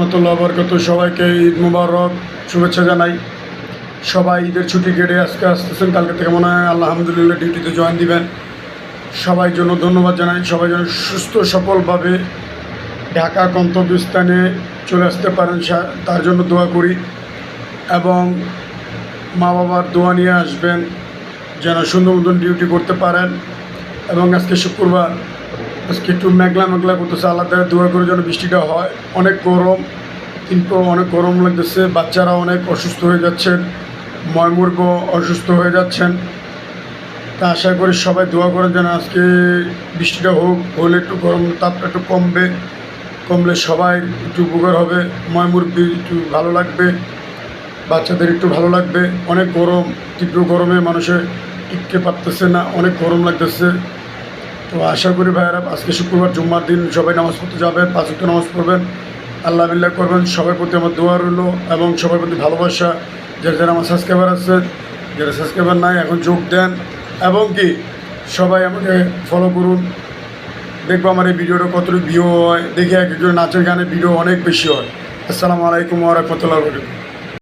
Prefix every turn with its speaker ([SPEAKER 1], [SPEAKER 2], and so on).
[SPEAKER 1] রহমতুল্লাহ বরকত। সবাইকে ঈদ মুবারক শুভেচ্ছা জানাই। সবাই ঈদের ছুটি কেটে আজকে আসতেছেন, কালকে থেকে মনে হয় আলহামদুলিল্লাহ ডিউটিতে জয়েন দিবেন। সবাই জন্য ধন্যবাদ জানাই। সবাই যেন সুস্থ সফলভাবে ঢাকা গন্তব্যস্থানে চলে আসতে পারেন তার জন্য দোয়া করি, এবং মা বাবার দোয়া নিয়ে আসবেন যেন সুন্দর মতন ডিউটি করতে পারেন। এবং আজকে শুক্রবার, আজকে একটু মেঘলা মেঘলা করতেছে, আল্লাহ তাআলা দোয়া করে যেন বৃষ্টিটা হয়। অনেক গরম, কিন্তু অনেক গরম লাগতেছে। বাচ্চারা অনেক অসুস্থ হয়ে যাচ্ছেন, ময়মুর্গ অসুস্থ হয়ে যাচ্ছেন। তা আশা করি সবাই দোয়া করেন যেন আজকে বৃষ্টিটা হোক, হলে একটু গরম তাপটা একটু কমলে সবাই একটু উপকার হবে। ময়মুরগি একটু ভালো লাগবে, বাচ্চাদের একটু ভালো লাগবে। অনেক গরম, তীব্র গরমে মানুষে টিকতে পারতেছে না, অনেক গরম লাগতেছে। তো আশা করি ভাইয়েরা, আজকে শুক্রবার জুম্মার দিন সবাই নামাজ পড়তে যাবেন, 5 ওয়াক্ত নামাজ পড়বেন, আল্লাহ বিল্লাহ করবেন। সবার প্রতি আমার দোয়া রইল এবং সবার প্রতি ভালোবাসা। যারা আমার সাবস্ক্রাইবার আছে, যারা সাবস্ক্রাইবার নাই এখন যোগ দেন, এবং কি সবাই আমাকে ফলো করুন। দেখবো আমার এই ভিডিওটা কতটুকু ভিউ হয়, দেখে এক একজন নাচের গানের ভিডিও অনেক বেশি হয়। আসসালামু আলাইকুম ওয়া রাহমাতুল্লাহি ওয়া বারাকাতুহু।